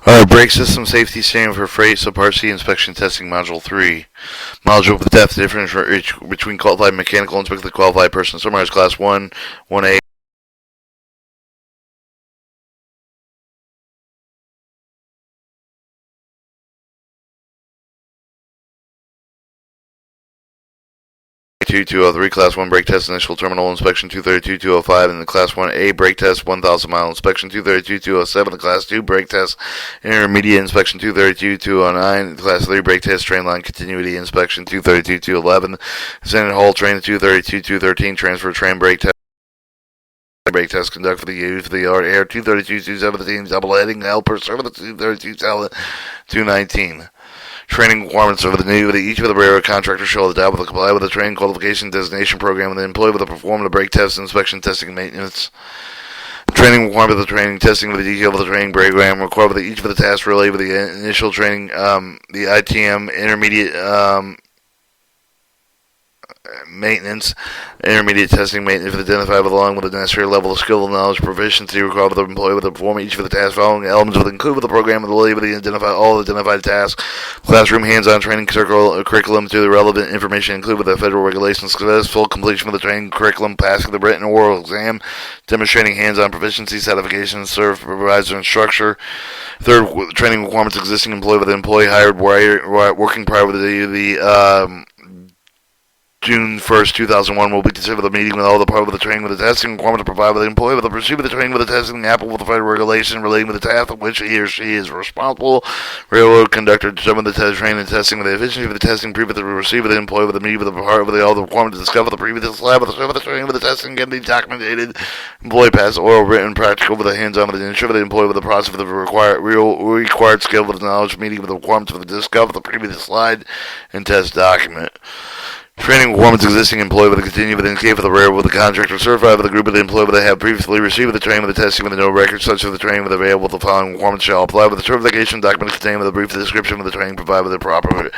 Brake system safety standard for freight subpart C inspection testing module 3. Module with depth difference between qualified mechanical inspector and qualified person. Summarize class 1, 1A. 2203, Class 1 brake test initial terminal inspection 232-205, and the Class 1A brake test 1,000 mile inspection 232-207, the Class 2 brake test intermediate inspection 232-209, the Class 3 brake test train line continuity inspection 232-211, Senate Hall train 232-213, transfer train brake test conduct for the use of the air 232-217, double heading helper service 232-219. Training requirements of each of the railroad contractors shall adopt with comply with the training qualification designation program and the employee with the perform the brake test, inspection, testing, maintenance. Training requirement of the training, testing with the detail of the training program required with each of the tasks related with the initial training, the ITM, intermediate maintenance, intermediate testing, maintenance if identified along with the necessary level of skill and knowledge, proficiency required of the employee with the perform each of the tasks following elements with include with the program and the with the identified tasks, classroom hands-on training curriculum to the relevant information include with the federal regulations, successful completion of the training curriculum, passing the written and oral exam, demonstrating hands-on proficiency, certification, supervisor and structure. Third, training requirements existing employee with the employee hired working prior with the June 1st, 2001 will be considered for the meeting with all the part of the training with the testing requirement to provide with the employee with the pursuit of the training with the testing applicable with the federal regulation relating to the task of which he or she is responsible. Railroad conductor determine the training and testing with the efficiency of the testing previously received with the employee with the meeting with the part of all the requirement to discover the previous lab with the training with the testing can be documented. Employee pass oral, written, practical with the hands-on with the ensure the employee with the process of the required skill with the knowledge meeting with the requirements of the discover the previous slide and test document. Training requirements existing employee with the continue with the case of the railroad with the contractor certified with the group of the employee with the have previously received the training with the testing with the no record such as the training with available the following requirements shall apply with the certification document contained with a brief description of the training provided with the proper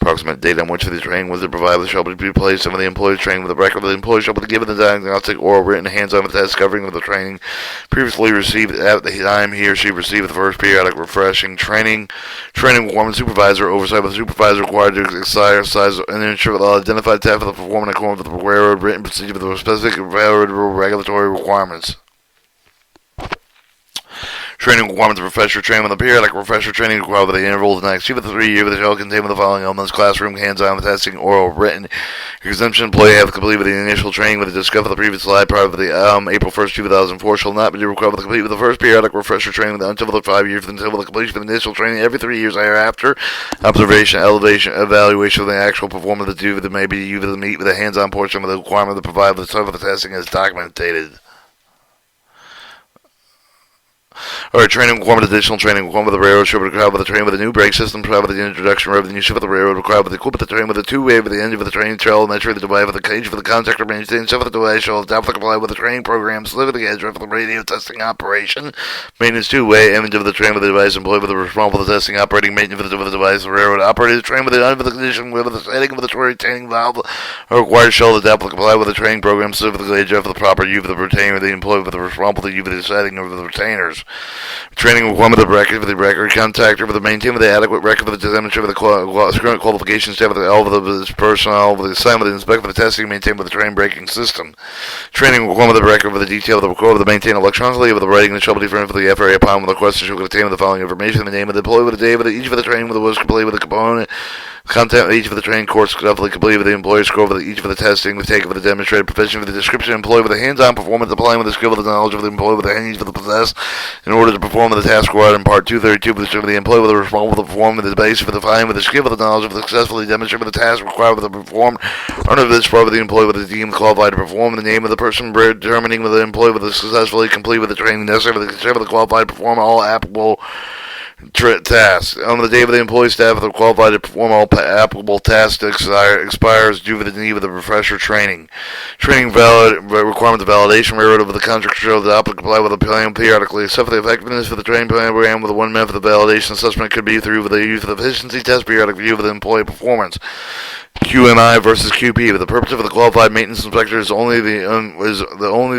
approximate date on which the training was provided shall be placed some of the employee's training with the record of the employee shall be given the diagnostic oral written hands-on with test covering of the training previously received at the time he or she received the first periodic refreshing training requirement supervisor oversight with the supervisor required to exercise and ensure that all identified staff of the performance according to the railroad written procedure for the specific railroad regulatory requirements. Training requirements of refresher training with a periodic refresher training required with the interval of the next 2 to 3 years, shall contain the following elements: classroom, hands-on testing, oral, written. Exemption employee have completed the initial training with the discover the previous slide prior to the April 1st, 2004 shall not be required to complete with the first periodic refresher training until the 5 years until the completion of the initial training every 3 years thereafter. Observation, elevation, evaluation of the actual performance of the two that may be used to meet with the hands-on portion of the requirement to provide the stuff of the testing is documented. Alright, training requirement, additional training requirement with the railroad shall be required with the training with the new brake system, required with the introduction of the new shift of the railroad, required with the equipment, the training with the two-way with the engine of the train trail, measure the device with the cage for the contractor maintain shift of the device shall adopt the comply with the training program, deliver the edge for the radio testing operation, maintenance two-way, image of the train with the device, employed with the responsible for the testing, operating maintenance of the device, the railroad operator train with the condition with the setting of the retaining valve, required shall adopt the comply with the training program, specifically edge for the proper use of the retainer, the employee with the responsible for the use of the setting of the retainers. Training requirement of the record for the record contractor for the maintain with the adequate record for the demonstration of the current qualifications staff with all of the personnel with the assignment of the inspector for the testing maintained with the train braking system. Training requirement of the record for the detail of the record of the maintain electronically with the writing that shall be different for the FRA upon with the question shall contain with the following information: the name of the employee with the day with each of the training with the was complete with the component. Content of each of the training course successfully completed with the employee score for each of the testing, the take of the demonstrated proficiency for the description employee with the hands-on performance, applying with the skill of the knowledge of the employee with the hands for the possess in order to perform the task required in part 232 for the employee with the responsible for the performance with the base for the fine with the skill of the knowledge of the successfully demonstrated with the task required with the performed under this part of the employee with the deemed qualified to perform the name of the person determining with the employee with the successfully complete with the training necessary for the qualified to perform all applicable tasks. On the day of the employee staff are qualified to perform all applicable tasks expires due to the need of the refresher training. Training requirement of validation railroad of the contract show that apply with the plan periodically. Except for the effectiveness for the training program with one method of validation assessment could be through the use of the efficiency test periodic review of the employee performance. QMI versus QP. But the purpose of the qualified maintenance inspector is only the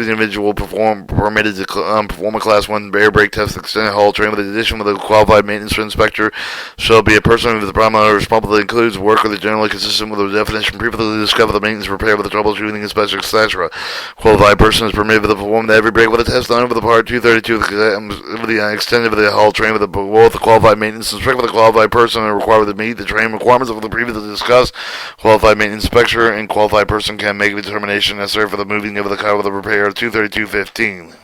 individual permitted to perform a Class 1 air brake test extended haul train. With the addition of the qualified maintenance inspector shall be a person who the primary responsibility includes work that is generally consistent with the definition previously discovered, the maintenance repair with the troubleshooting inspection, etc. Qualified person is permitted to perform every brake with a test done over the part 232 of the extended of the haul train with both the qualified maintenance inspector with the qualified person are required to meet the train requirements of the previously discussed. Qualified maintenance inspector and qualified person can make a determination necessary for the moving of the car with a repair of 232.15.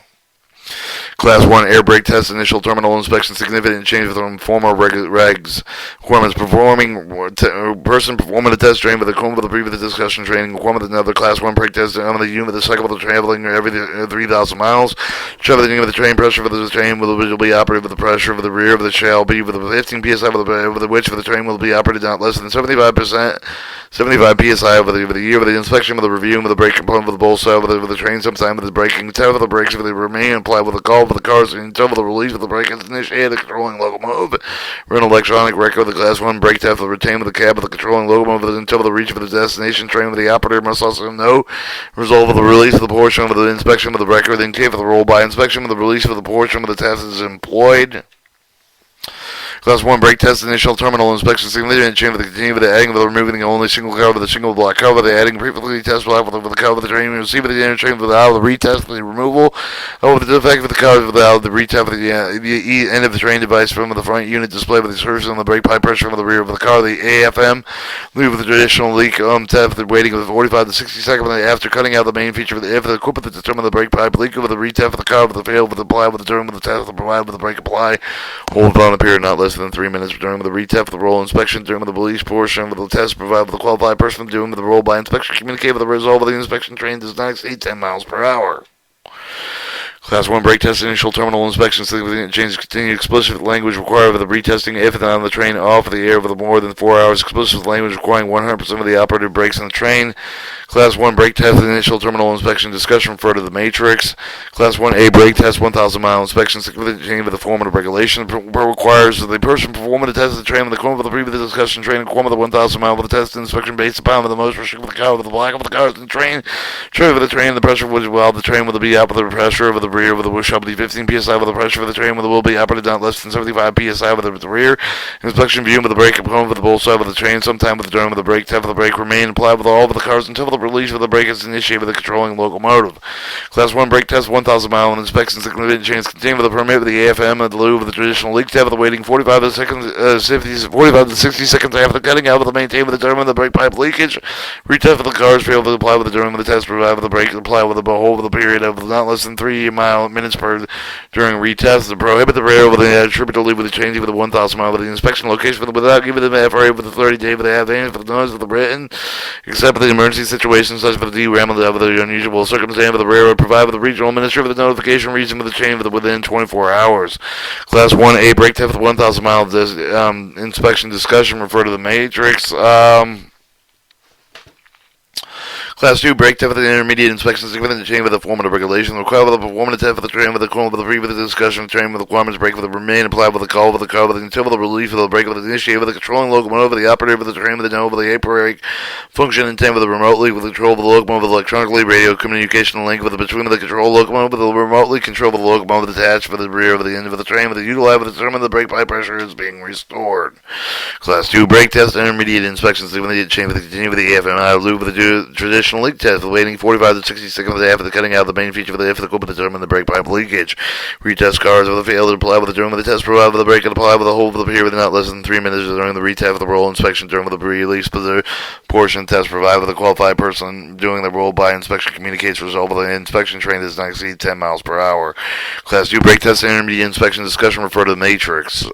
Class 1 air brake test initial terminal inspection significant change from former regs. Requirements person performing the test train with the previous discussion training. Requirement another Class 1 brake test on the unit with the cycle of the traveling every 3,000 miles. Traveling with the train pressure for the train will be operated with the pressure of the rear of the shall be with the 15 psi with the which for the train will be operated not less than 75 psi over the year with the inspection with the review with the brake component with the bolt cell with the train sometime with the braking tell with the brakes with the remain applied with the call for the cars until the release of the brake is initiated the controlling locomotive. Run electronic record of the Class 1 brake test will retain with the cab of the controlling locomotive until the reach of the destination train with the operator must also know result of the release of the portion of the inspection of the record in case of the roll by inspection of the release of the portion of the test is employed. Class 1 brake test initial terminal inspection significant change with the continue with the adding of the removing the only single cover with the single block cover, the adding previously test block with the cover of the train, receive the inner train without the retest, the removal of the defect with the cover without the retest with the end of the train device from the front unit display with the surface on the brake pipe pressure from the rear of the car, the AFM, move with the traditional leak test, the waiting of 45 to 60 seconds after cutting out the main feature with the if the equipment to determine the brake pipe leak with the retest with the car with the fail with the apply with the turn with the test with the provide with the brake apply, hold on a period not less than 3 minutes during the retest with the roll inspection during the release portion with the test provided with the qualified person doing with the roll by inspection communicate with the result of the inspection train does not exceed 10 miles per hour. Class 1 brake test initial terminal inspection significant change continue explicit language required for the retesting if on the train off of the air for more than 4 hours explicit language requiring 100% of the operative brakes on the train. Class 1 brake test initial terminal inspection discussion referred to the matrix. Class 1A brake test 1,000 mile inspection significant change with the formative regulation requires that the person performing the test of the train with the corner of the previous discussion train and corner of the 1,000 mile with the test inspection based upon with the most restricted with the car with the block of the cars in the train with the train the pressure which while the train will be out with the pressure of the rear with the shall be 15 psi with the pressure of the train will be operated not less than 75 psi with the rear inspection view with the brake component with the both side of the train sometime with the turn with the brake tap of the brake remain applied with all of the cars until the release of the brake is initiated with the controlling locomotive. Class 1 brake test 1,000 mile and inspection significant change continue with the permit with the AFM and the loop with the traditional leak tab with the waiting 45 to 60 seconds after cutting out with the maintain with the determine the brake pipe leakage retest with the cars fail to apply with the during with the test provide with the brake apply with the whole with the period of not less than 3 minutes per during retest to prohibit the rail with the attributable with the changing with the 1,000 mile with the inspection location with the, without giving them FRA with the 30 day with the advance with the noise with the written except for the emergency situations such for the derailment of the unusual circumstance of the railroad provide with the regional ministry with the notification reason with the chain with within 24 hours. Class 1A brake test with 1,000 mile inspection discussion refer to the matrix. Class 2 brake test with the intermediate inspection significant chain with the formative regulation required with the performance test for the train with the corner with the previous discussion train with the requirements brake with the remain applied with the call with the car with the until with the relief of the brake with the initiate with the controlling locomotive with the operator with the train with the no with the brake function intent with the remotely with the control of the locomotive with electronically radio communication link with the between the control locomotive with the remotely control of the locomotive attached for the rear of the end of the train with the utilize with the determine the brake pipe pressure is being restored. Class 2 brake test intermediate inspection significant chain with the continue with the AFMI loop with the traditional leak test with waiting 45 to 60 seconds after the cutting out the main feature of the if the equipment determine the brake pipe leakage. Retest cars with the failure to apply with the during with the test provide with the brake and apply with the hold with the period not less than 3 minutes during the retest with the roll inspection during with the release of the portion test provide with the qualified person doing the roll by inspection communicates result of the inspection train does not exceed 10 miles per hour. Class 2 brake test intermediate inspection discussion refer to the matrix.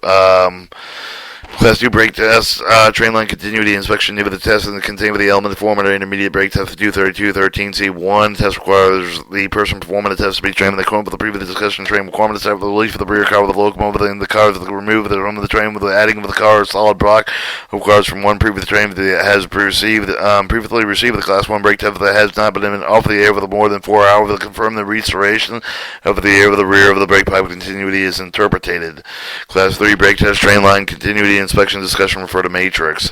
Class 2 brake test, train line continuity inspection with the test and contain with the element format or intermediate brake test 232.13c1. Test requires the person performing the test to be trained in the corner with the previous discussion train requirement to set the release of the rear car with the locomotive and the cars with the remove the room of the train with the adding of the car solid block of cars from one previous train that has previously received the Class 1 brake test that has not been off the air for more than 4 hours to confirm the restoration of the air with the rear of the brake pipe continuity is interpreted. Class 3 brake test train line continuity inspection inspection discussion refer to matrix.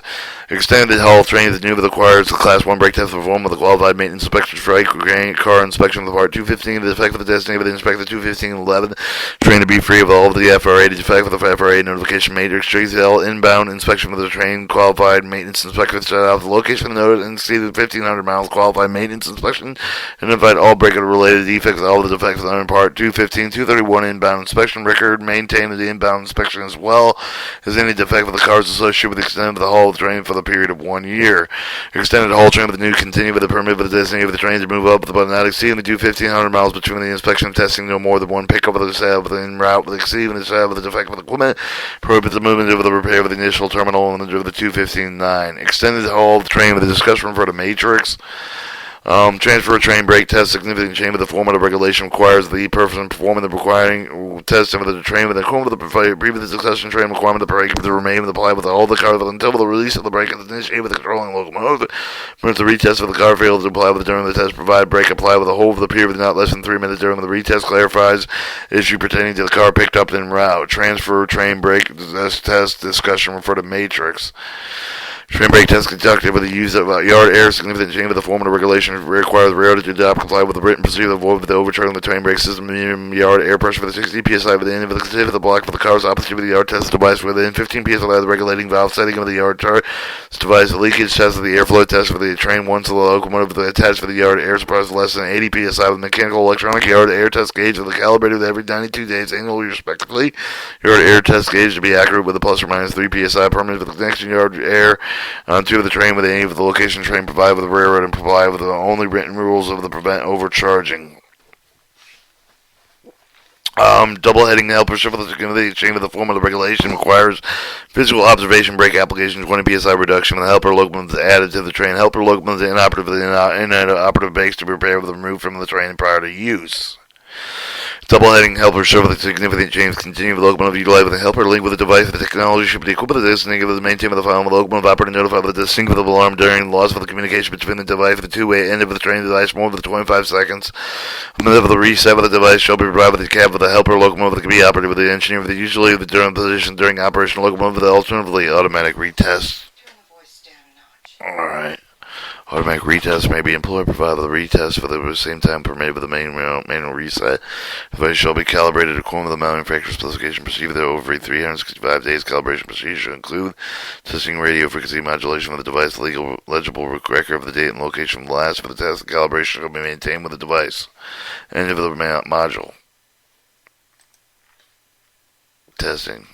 Extended haul training that new requires the Class 1 brake test performed with a qualified maintenance inspection for car inspection of the Part 215, the defect of the testing of the inspector 215-11, train to be free of all of the FRA, the defect of the FRA notification matrix, JCL inbound inspection of the train, qualified maintenance inspection set out the location of the notice and exceeded 1,500 miles, qualified maintenance inspection, identified all brake-related defects, all the defects of the Part 215, 231 inbound inspection record, maintain the inbound inspection as well as any defect of the cars associated with the extent of the haul of the train for the period of 1 year. Extended haul train with the new continue with the permit for the designated of the train to move up but not exceeding the 1,500 miles between the inspection and testing no more than one pickup of the sale within route with exceeding the sale with the defect of the equipment, prohibit the movement of the repair of the initial terminal and of the 215-9. Extended haul train with the discussion for the matrix. Transfer a train brake test significant change of the format of regulation requires the person performing the requiring test of the train with the equivalent of the previous succession train requirement the brake to remain with apply with all the car until the release of the brake is initiated with the controlling locomotive. Permits the retest of the car fails to apply with during the test provide brake apply with the whole of the period not less than 3 minutes during the retest clarifies issue pertaining to the car picked up en route. Transfer train brake test discussion refer to matrix. Train brake test conducted with the use of yard air significant change of the form of regulation requires the railroad to adopt comply with the written procedure to avoid the overturning of the train brake system minimum yard air pressure for the 60 psi within the end of the tip of the block for the car's opposite of the yard test device within 15 psi of the regulating valve setting of the yard chart device. The leakage test of the airflow test for the train once the locomotive attached for the yard air supply is less than 80 psi with mechanical electronic yard air test gauge with the calibrated with every 92 days annually respectively. Yard air test gauge to be accurate with a plus or minus 3 psi permanent for the connection yard air onto the train with any of the location train provide with the railroad and provide with the only written rules of the prevent overcharging. Double heading helper shift for the chain of the form of the regulation requires physical observation brake application 20 psi reduction when the helper locomotive is added to the train. Helper locomotive is inoperative brakes to be repaired with removed from the train prior to use. Double heading helper shift with a significant change continue with the locomotive utilized with a helper link with a device with the technology should be equipped with the designated with the maintain with the file with the locomotive operator notified with the distinct with the alarm during loss of the communication between the device with the two-way end of the train device more than 25 seconds. A minute of the reset with the device shall be provided with the cab with the helper locomotive that can be operated with the engineer with the usually the during position during operation locomotive with the alternatively automatic retest. Turn the voice down a notch. Alright. Automatic retest may be employed provided with a retest for the same time permitted with the manual reset. The device shall be calibrated according to the manufacturer's specification procedure that over 365 days calibration procedure should include testing radio frequency modulation with the device, legible record of the date and location of the last for the test. The calibration shall be maintained with the device. End of the module. Testing.